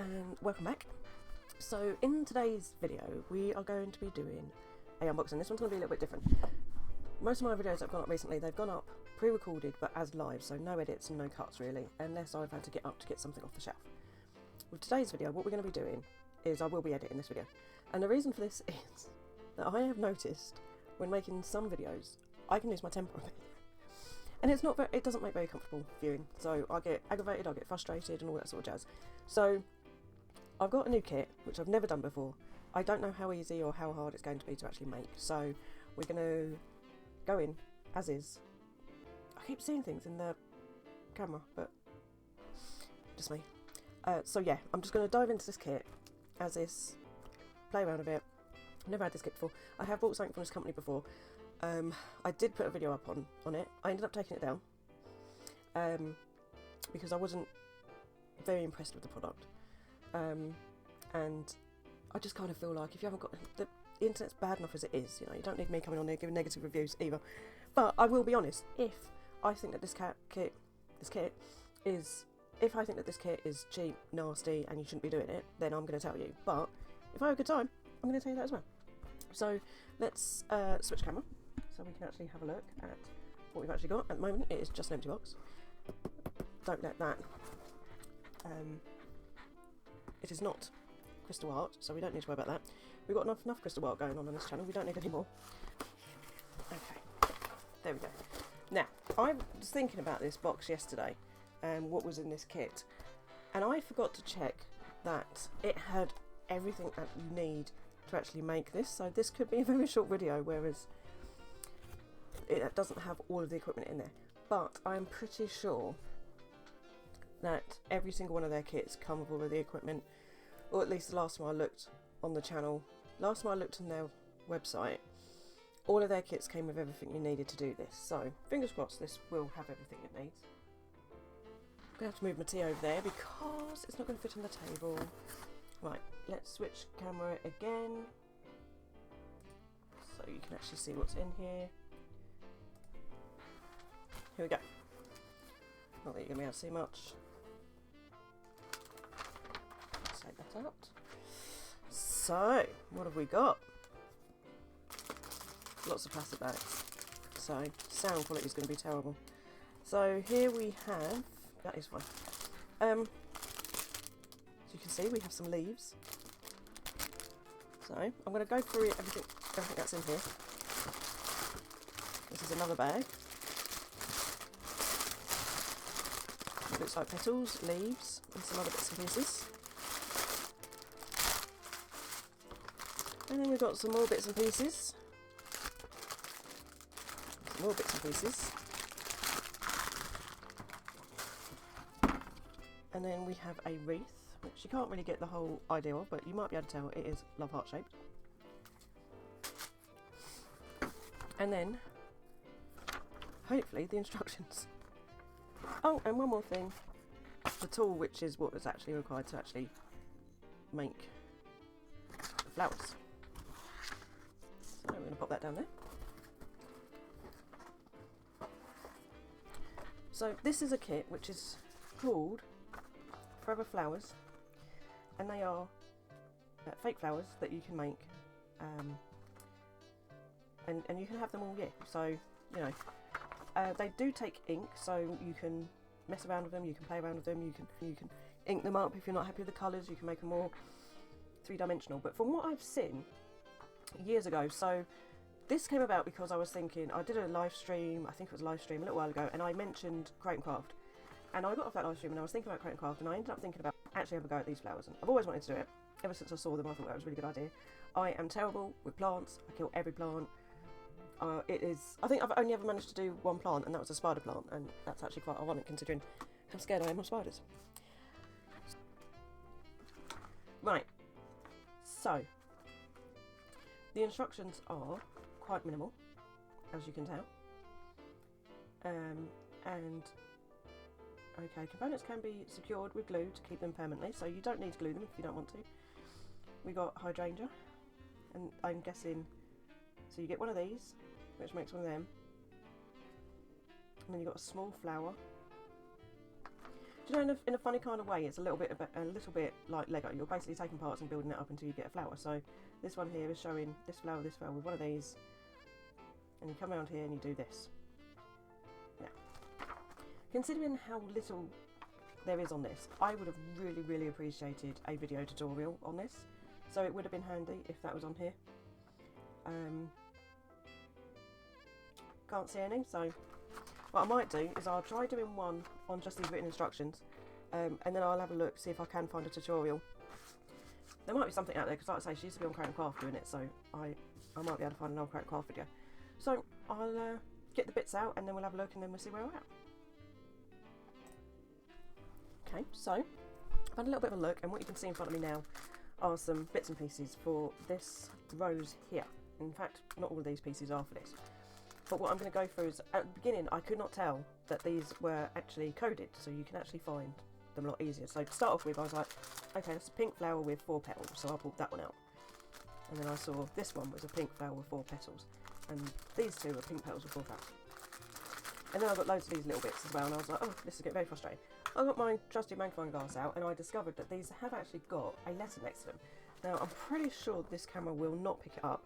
and welcome back. So in today's video we are going to be doing a unboxing. This one's going to be a little bit different. Most of my videos that have gone up recently, they've gone up pre-recorded but as live, so no edits and no cuts really, unless I've had to get up to get something off the shelf. With today's video, what we're going to be doing is I will be editing this video, and the reason for this is that I have noticed when making some videos I can lose my temper a bit. And it's not very, it doesn't make very comfortable viewing, so I get aggravated, I get frustrated and all that sort of jazz. So I've got a new kit which I've never done before. I don't know how easy or how hard it's going to be to actually make, so we're going to go in as is. I keep seeing things in the camera, but just me. So yeah, I'm just going to dive into this kit as is, play around a bit. I've never had this kit before. I have bought something from this company before. I did put a video up on it. I ended up taking it down because I wasn't very impressed with the product, and I just kind of feel like if you haven't got the internet's bad enough as it is, you know, you don't need me coming on there giving negative reviews either. But I will be honest, if I think that this kit is, if I think that this kit is cheap, nasty, and you shouldn't be doing it, then I'm going to tell you. But if I have a good time, I'm going to tell you that as well. So let's switch camera so we can actually have a look at what we've actually got. At the moment it is just an empty box. Don't let that, it is not crystal art, so we don't need to worry about that. We've got enough crystal art going on this channel, we don't need any more. Okay, there we go. Now, I was thinking about this box yesterday and what was in this kit, and I forgot to check that it had everything that you need to actually make this, so this could be a very short video, whereas it doesn't have all of the equipment in there. But I'm pretty sure that every single one of their kits come with all of the equipment, or at least the last time I looked on the channel, last time I looked on their website, all of their kits came with everything you needed to do this. So fingers crossed this will have everything it needs. I'm going to have to move my tea over there because it's not going to fit on the table. Right, let's switch camera again so you can actually see what's in here. Here we go. Not that you're going to be able to see much. Take that out. So, what have we got? Lots of plastic bags. So, sound quality is going to be terrible. So, here we have, that is fine. As you can see, we have some leaves. So, I'm going to go through everything that's in here. This is another bag. It looks like petals, leaves, and some other bits and pieces. And then we've got some more bits and pieces. Some more bits and pieces. And then we have a wreath, which you can't really get the whole idea of, but you might be able to tell it is love heart shaped. And then, hopefully, the instructions. Oh, and one more thing. The tool, which is what is actually required to actually make the flowers. So we're going to pop that down there. So this is a kit which is called Forever Flowerz, and they are fake flowers that you can make, and you can have them all year. So, you know, they do take ink, so you can mess around with them, you can play around with them, you can ink them up. If you're not happy with the colours, you can make them more three-dimensional. But from what I've seen years ago, so this came about because I was thinking, I did a live stream, I think it was a live stream a little while ago, and I mentioned Create and Craft, and I got off that live stream and I was thinking about Create and Craft, and I ended up thinking about actually having a go at these flowers, and I've always wanted to do it. Ever since I saw them, I thought that was a really good idea. I am terrible with plants, I kill every plant. I think I've only ever managed to do one plant, and that was a spider plant, and that's actually quite ironic considering how scared I am of spiders. Right, so the instructions are quite minimal, as you can tell, and okay, components can be secured with glue to keep them permanently, so you don't need to glue them if you don't want to. We got hydrangea, and I'm guessing, so you get one of these, which makes one of them, and then you've got a small flower. you know, in a funny kind of way, it's a little bit like Lego. You're basically taking parts and building it up until you get a flower. So this one here is showing this flower with one of these, and you come around here and you do this. Now, considering how little there is on this, I would have really appreciated a video tutorial on this. So it would have been handy if that was on here. Can't see any, so what I might do is I'll try doing one on just these written instructions, and then I'll have a look, see if I can find a tutorial. There might be something out there, because like I say, she used to be on Create and Craft doing it, so I might be able to find an old Create and Craft video. So I'll get the bits out, and then we'll have a look, and then we'll see where we're at. Okay, so I've had a little bit of a look, and what you can see in front of me now are some bits and pieces for this rose here. In fact, not all of these pieces are for this. But what I'm going to go through is, at the beginning, I could not tell that these were actually coded, so you can actually find them a lot easier. So to start off with, I was like, okay, that's a pink flower with 4 petals, so I pulled that one out. And then I saw this one was a pink flower with 4 petals, and these two are pink petals with 4 flowers. And then I got loads of these little bits as well, and I was like, oh, this is getting very frustrating. I got my trusty magnifying glass out, and I discovered that these have actually got a letter next to them. Now, I'm pretty sure this camera will not pick it up,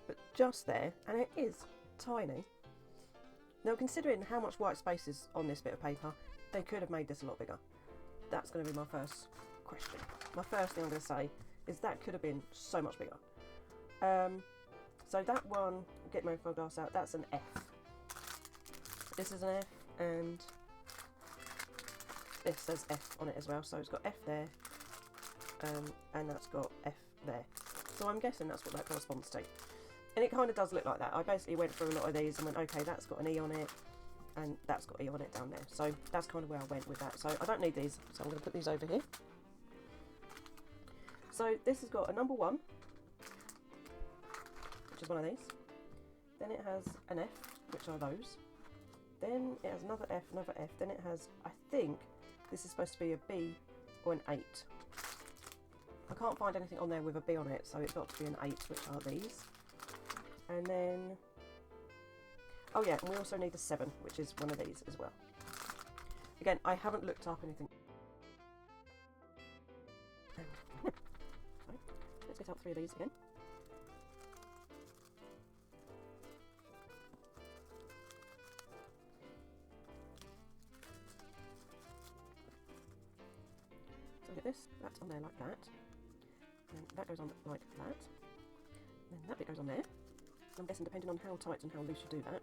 but just there, and it is tiny. Now, considering how much white space is on this bit of paper, they could have made this a lot bigger. That's going to be my first question. My first thing I'm going to say is that could have been so much bigger. So that one, get my magnifying glass out, that's an F. This is an F, and this says F on it as well, so it's got F there, and that's got F there. So I'm guessing that's what that corresponds to. And it kind of does look like that. I basically went through a lot of these and went, okay, that's got an E on it, and that's got E on it down there. So that's kind of where I went with that. So I don't need these, so I'm going to put these over here. So this has got a number 1, which is one of these. Then it has an F, which are those. Then it has another F, then it has, I think, this is supposed to be a B or an 8. I can't find anything on there with a B on it, so it's got to be an 8, which are these. And then, oh yeah, and we also need a 7, which is one of these as well. Again, I haven't looked up anything. So, let's get out 3 of these again. So get this, that's on there like that, and that goes on like that, and then that bit goes on there. I'm guessing depending on how tight and how loose you do that.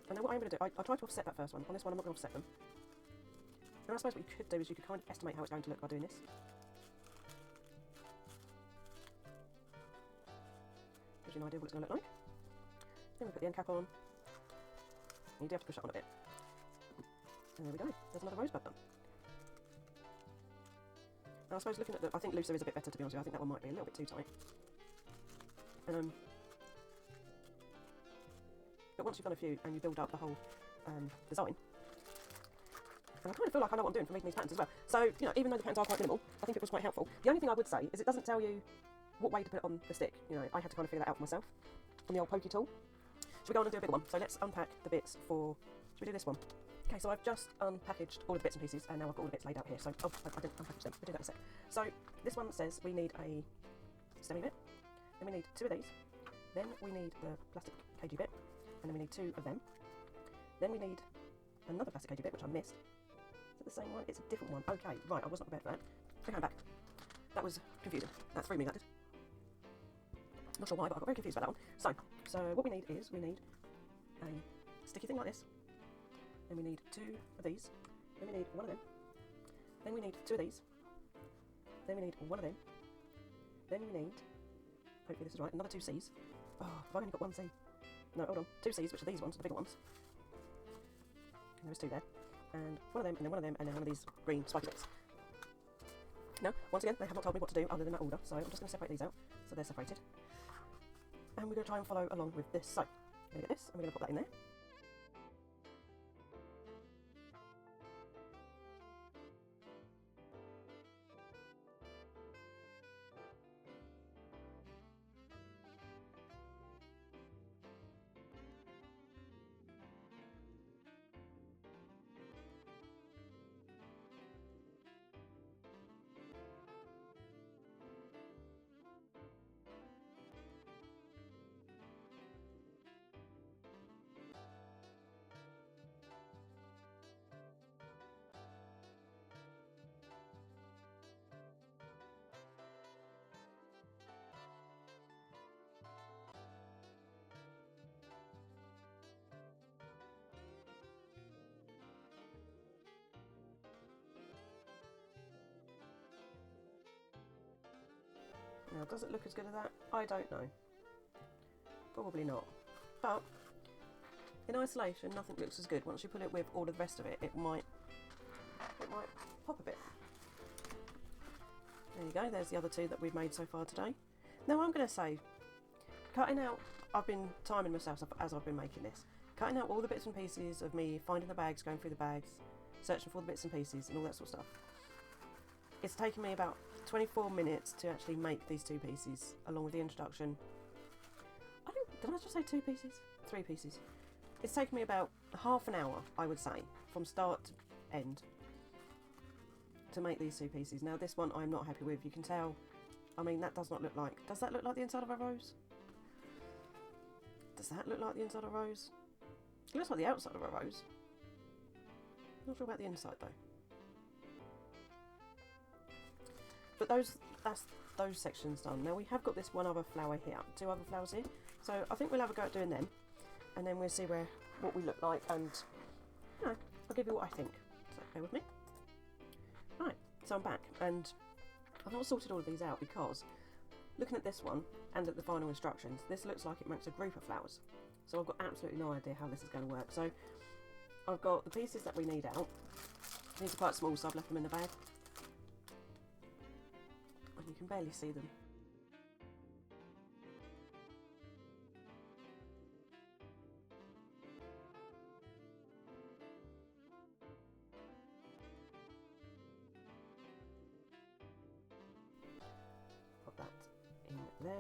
And then what I'm going to do, I tried to offset that first one. On this one I'm not going to offset them. And I suppose what you could do is you could kind of estimate how it's going to look by doing this. Gives you an idea of what it's going to look like. Then we put the end cap on. And you do have to push that on a bit. And there we go, there's another rosebud done. Now I suppose looking at the, I think looser is a bit better, to be honest with you. I think that one might be a little bit too tight. But once you've done a few and you build up the whole design, and I kind of feel like I know what I'm doing for making these patterns as well. So, you know, even though the patterns are quite minimal, I think it was quite helpful. The only thing I would say is it doesn't tell you what way to put it on the stick. You know, I had to kind of figure that out for myself on the old pokey tool. Should we go on and do a bigger one? So let's unpack the bits for, should we do this one? Okay, so I've just unpackaged all of the bits and pieces, and now I've got all the bits laid out here. So, oh, I didn't unpackage them. We'll do that in a sec. So this one says we need a stemmy bit, then we need 2 of these, then we need the plastic cagey bit, and then we need 2 of them. Then we need another plastic cagey bit, which I missed. Is it the same one? It's a different one. Okay, right, I was not prepared for that. Okay, I'm back. That was confusing. That threw me, that did. Not sure why, but I got very confused about that one. So what we need is, we need a sticky thing like this. Then we need 2 of these. Then we need 1 of them. Then we need 2 of these. Then we need 1 of them. Then we need, hopefully this is right, another 2 C's. Oh, I've only got 1 C. No, hold on. 2 C's, which are these ones, the bigger ones. And there's 2 there. And 1 of them, and then 1 of them, and then 1 of these green spiky bits. Now, once again, they have not told me what to do other than that order, so I'm just going to separate these out, so they're separated. And we're going to try and follow along with this. So, we're going to get this, and we're going to put that in there. Now, does it look as good as that? I don't know. Probably not. But in isolation, nothing looks as good. Once you put it with all the rest of it, it might pop a bit. There you go. There's the other two that we've made so far today. Now, I'm going to say, cutting out, I've been timing myself as I've been making this. Cutting out all the bits and pieces of me finding the bags, going through the bags, searching for the bits and pieces and all that sort of stuff. It's taken me about 24 minutes to actually make these two pieces, along with the introduction. Did I just say 2 pieces? 3 pieces. It's taken me about half an hour, I would say, from start to end, to make these 2 pieces. Now this one I'm not happy with. You can tell, I mean, that does not look like, does that look like the inside of a rose? Does that look like the inside of a rose? It looks like the outside of a rose. Not sure about the inside though. But that's those sections done. Now we have got this one other flower here, 2 other flowers here. So I think we'll have a go at doing them, and then we'll see what we look like, and you know, I'll give you what I think. So bear with me. Right, so I'm back, and I've not sorted all of these out because looking at this one and at the final instructions, this looks like it makes a group of flowers. So I've got absolutely no idea how this is going to work. So I've got the pieces that we need out. These are quite small, so I've left them in the bag. And you can barely see them. Put that in there.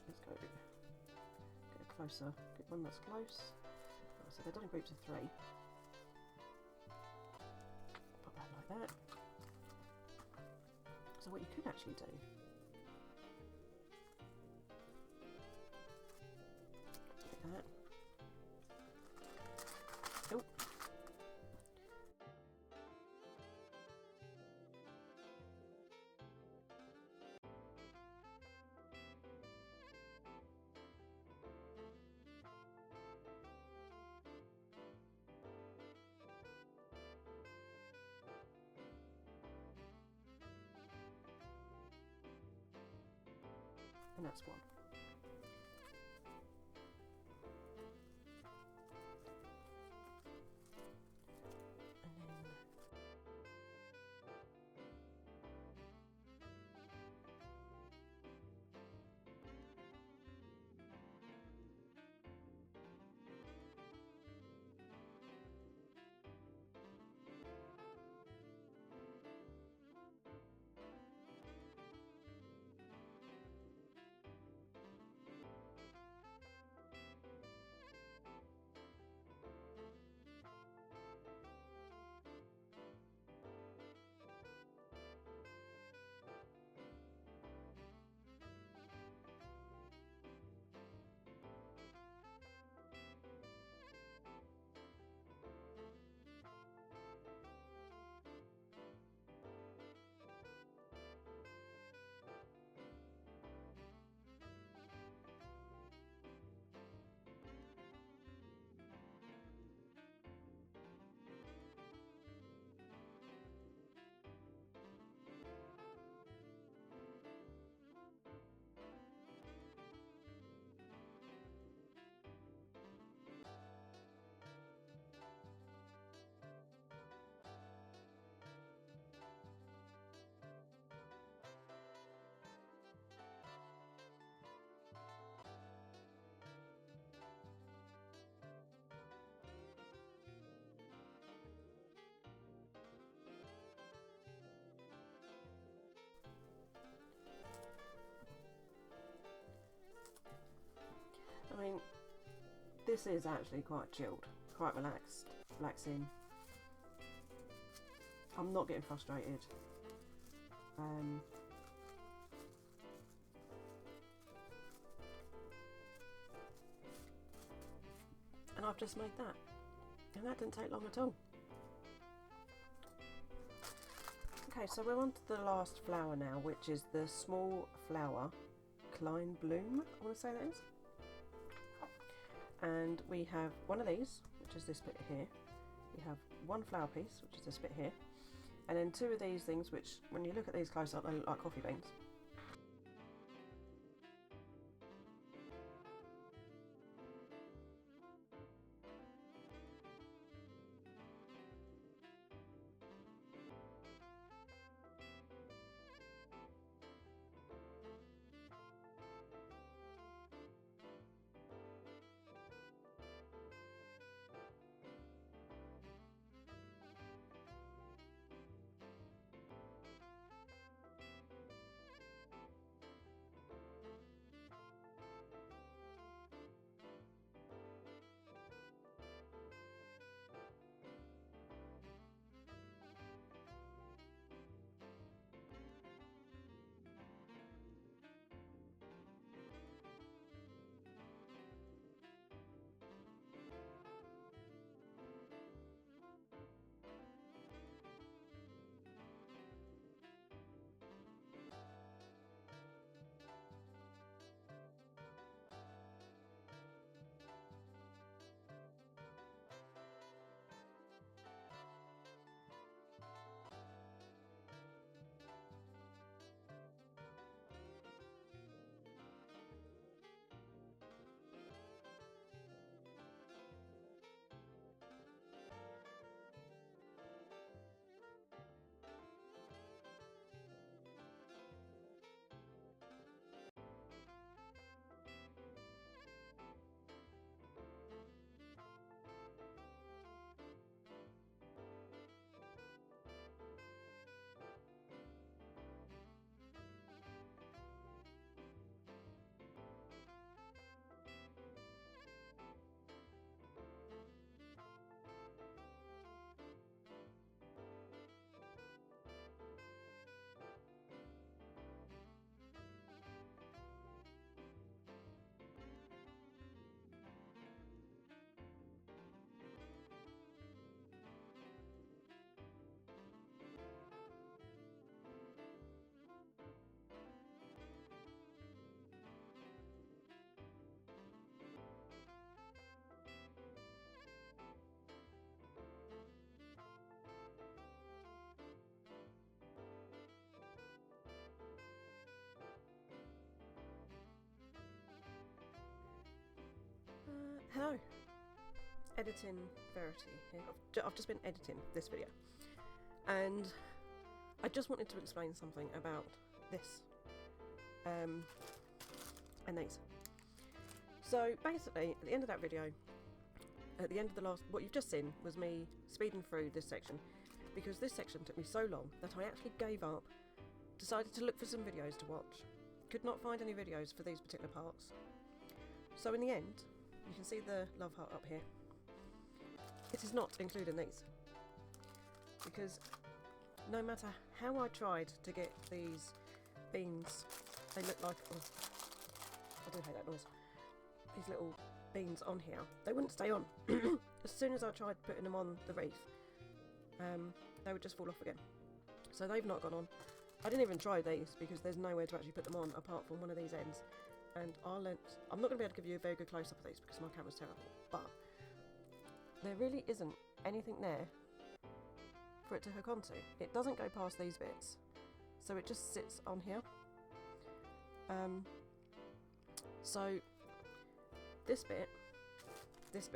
Let's go get a closer, get one that's close. So they're done in groups of 3. Put that like that. So what you could actually do, like that. Oh. And that's one. I mean, this is actually quite chilled, quite relaxed, relaxing. I'm not getting frustrated. And I've just made that, and that didn't take long at all. Okay, so we're on to the last flower now, which is the small flower Klein Bloom, I want to say that is. And we have one of these, which is this bit here. We have one flower piece, which is this bit here. And then 2 of these things, which when you look at these close up, they look like coffee beans. Hello, editing Verity here. I've just been editing this video, and I just wanted to explain something about this and these. So basically, at the end of that video, at the end of the last, what you've just seen was me speeding through this section, because this section took me so long that I actually gave up, decided to look for some videos to watch, could not find any videos for these particular parts. So in the end, you can see the love heart up here. It is not including these, because no matter how I tried to get these beans, they look like, oh, I do hate that noise, these little beans on here, they wouldn't stay on. As soon as I tried putting them on the wreath, they would just fall off again. So they've not gone on. I didn't even try these because there's nowhere to actually put them on apart from one of these ends. And I'm not going to be able to give you a very good close-up of these because my camera's terrible, but there really isn't anything there for it to hook onto. It doesn't go past these bits, so it just sits on here. So this bit, and this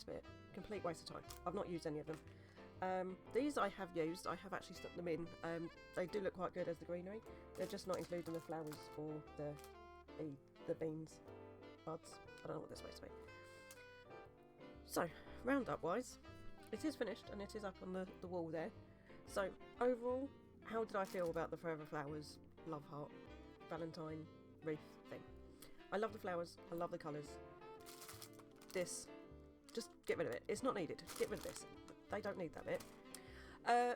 bit, complete waste of time. I've not used any of them. These I have used. I have actually stuck them in. They do look quite good as the greenery. They're just not including the flowers or the beans, buds. I don't know what they're supposed to be. So, roundup wise, it is finished and it is up on the wall there. So, overall, how did I feel about the Forever Flowerz Love Heart Valentine wreath thing? I love the flowers, I love the colours. This, just get rid of it. It's not needed. Get rid of this. They don't need that bit.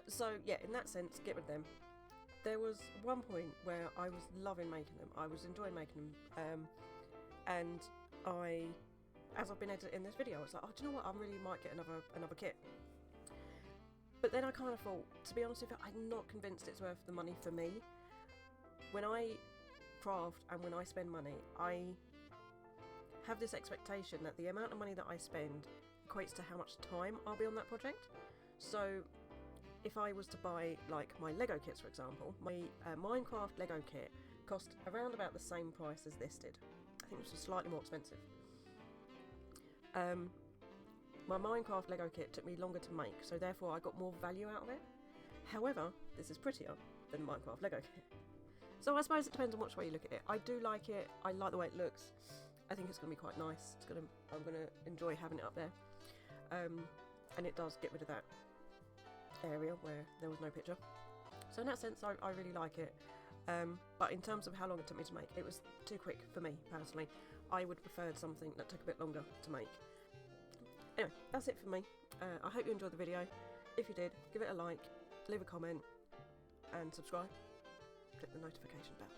So, yeah, in that sense, get rid of them. There was one point where I was loving making them. I was enjoying making them, and as I've been editing this video, I was like, oh, do you know what? I really might get another kit. But then I kind of thought, to be honest with you, I'm not convinced it's worth the money for me. When I craft and when I spend money, I have this expectation that the amount of money that I spend equates to how much time I'll be on that project. So if I was to buy like my Lego kits, for example, my Minecraft Lego kit cost around about the same price as this did. I think this was slightly more expensive. My Minecraft Lego kit took me longer to make, so therefore I got more value out of it. However, this is prettier than Minecraft Lego kit. So I suppose it depends on which way you look at it. I do like it. I like the way it looks. I think it's going to be quite nice. I'm going to enjoy having it up there. And it does get rid of that area where there was no picture. So in that sense, I really like it. But in terms of how long it took me to make, it was too quick for me, personally. I would have preferred something that took a bit longer to make. Anyway, that's it for me. I hope you enjoyed the video. If you did, give it a like, leave a comment, and subscribe. Click the notification bell.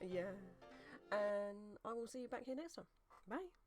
Yeah. And I will see you back here next time. Bye.